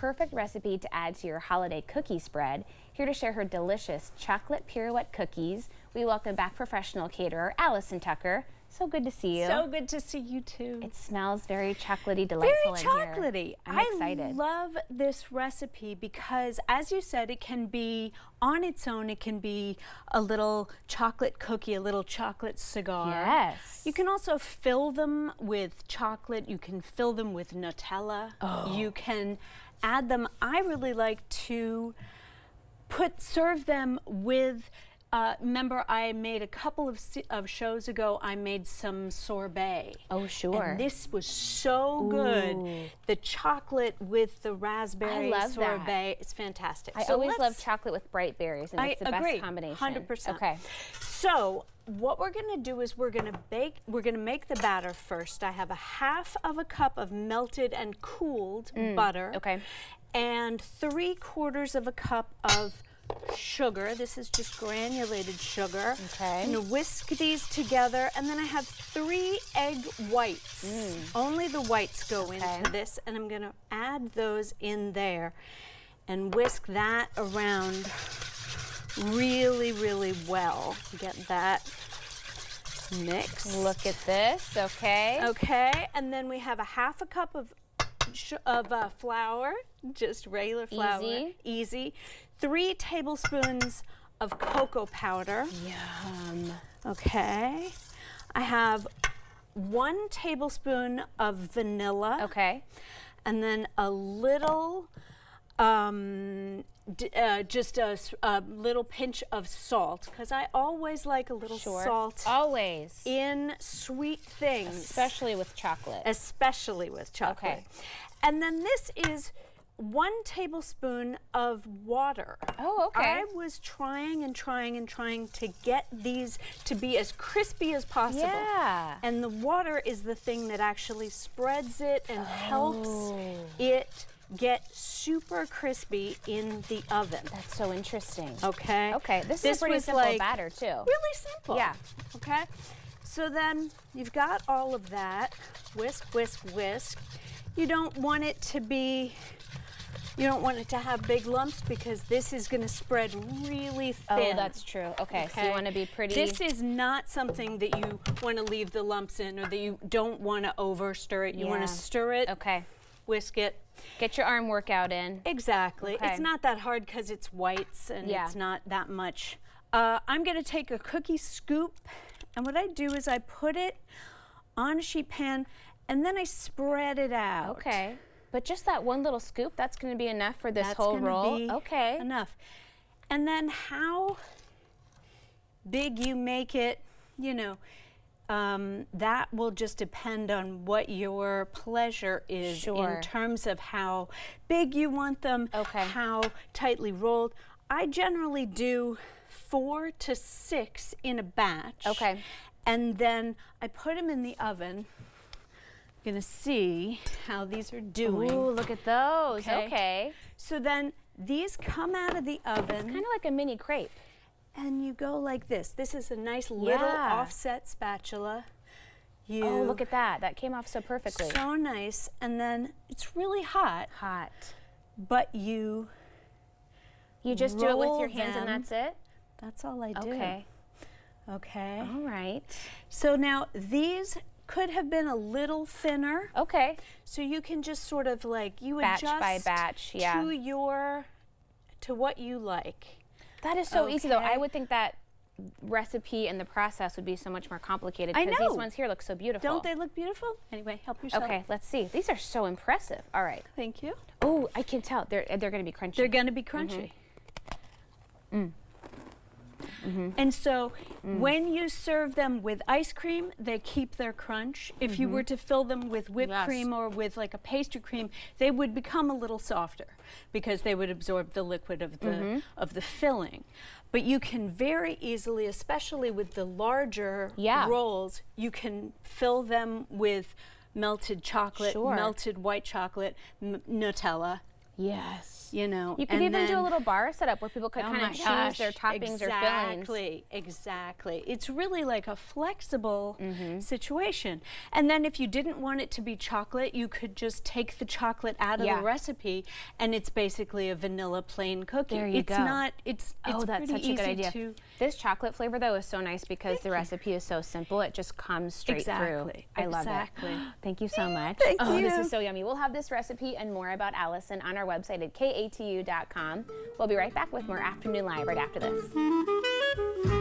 perfect recipe to add to your holiday cookie spread. Here to share her delicious chocolate pirouette cookies, we welcome back professional caterer Alison Tucker. So good to see you. So good to see you too. It smells very chocolatey, delightful very in here. chocolatey. I'm excited. I love this recipe because, as you said, it can be on its own. It can be a little chocolate cookie, a little chocolate cigar. Yes. You can also fill them with chocolate. You can fill them with Nutella. Oh. You can add them. I really like to serve them with. Remember, I made a couple of shows ago, I made some sorbet. Oh, sure. And this was so good. The chocolate with the raspberry sorbet is fantastic. I always love chocolate with bright berries, and it's the best combination. 100%. Okay. So what we're going to do is we're going to make the batter first. I have a half of a cup of melted and cooled butter. Okay. And 3/4 of a cup of sugar. This is just granulated sugar. Okay. I'm going to whisk these together, and then I have 3 egg whites. Only the whites go into this, and I'm going to add those in there and whisk that around really, really well. Get that mix. Look at this. Okay. Okay, and then we have a half a cup of flour, just regular flour. Easy. 3 tablespoons of cocoa powder. Yum. Okay. I have 1 tablespoon of vanilla. Okay. And then a little, just a little pinch of salt, because I always like a little salt. Always. In sweet things. Especially with chocolate. Especially with chocolate. Okay. And then this is 1 tablespoon of water. Oh, okay. I was trying to get these to be as crispy as possible. Yeah. And the water is the thing that actually spreads it and helps it get super crispy in the oven. That's so interesting. Okay. Okay. This is a pretty simple batter too. Really simple. Yeah. Okay. So then you've got all of that. Whisk, whisk, whisk. You don't want it to have big lumps, because this is going to spread really thin. Oh, that's true. Okay. So you want to be pretty. This is not something that you want to leave the lumps in, or that you don't want to over stir it. You want to stir it. Okay. Whisk it. Get your arm workout in. Exactly. Okay. It's not that hard because it's whites and it's not that much. I'm going to take a cookie scoop, and what I do is I put it on a sheet pan, and then I spread it out. Okay. But just that one little scoop, that's going to be enough for this whole roll? Be okay. Enough. And then how big you make it, that will just depend on what your pleasure is in terms of how big you want them, how tightly rolled. I generally do 4 to 6 in a batch. Okay. And then I put them in the oven. Going to see how these are doing. Ooh, look at those. Okay. So then these come out of the oven. It's kind of like a mini crepe. And you go like this. This is a nice little offset spatula. Oh, look at that. That came off so perfectly. So nice. And then it's really hot. Hot. But you just do it with your hands and that's it? That's all I do. Okay. Okay. All right. So now these could have been a little thinner. Okay. So you can just sort of you batch adjust by batch, to what you like. That is so easy though. I would think that recipe and the process would be so much more complicated, because these ones here look so beautiful. Don't they look beautiful? Anyway, help yourself. Okay, let's see. These are so impressive. All right. Thank you. Oh, I can tell. They're going to be crunchy. They're going to be crunchy. And so when you serve them with ice cream, they keep their crunch. If you were to fill them with whipped cream or with like a pastry cream, they would become a little softer, because they would absorb the liquid of the filling. But you can very easily, especially with the larger rolls, you can fill them with melted chocolate, melted white chocolate, Nutella. Yes. You know, You could and even do a then- little bar setup where people could kind of choose their toppings or fillings. Exactly. It's really like a flexible situation. And then if you didn't want it to be chocolate, you could just take the chocolate out of the recipe, and it's basically a vanilla plain cookie. There you it's go. not. It's Oh, that's pretty such a good easy idea. to. This chocolate flavor, though, is so nice because the recipe is so simple. It just comes straight through. I love it. Thank you so much. Thank you. This is so yummy. We'll have this recipe and more about Alison on our website at katu.com. We'll be right back with more Afternoon Live right after this.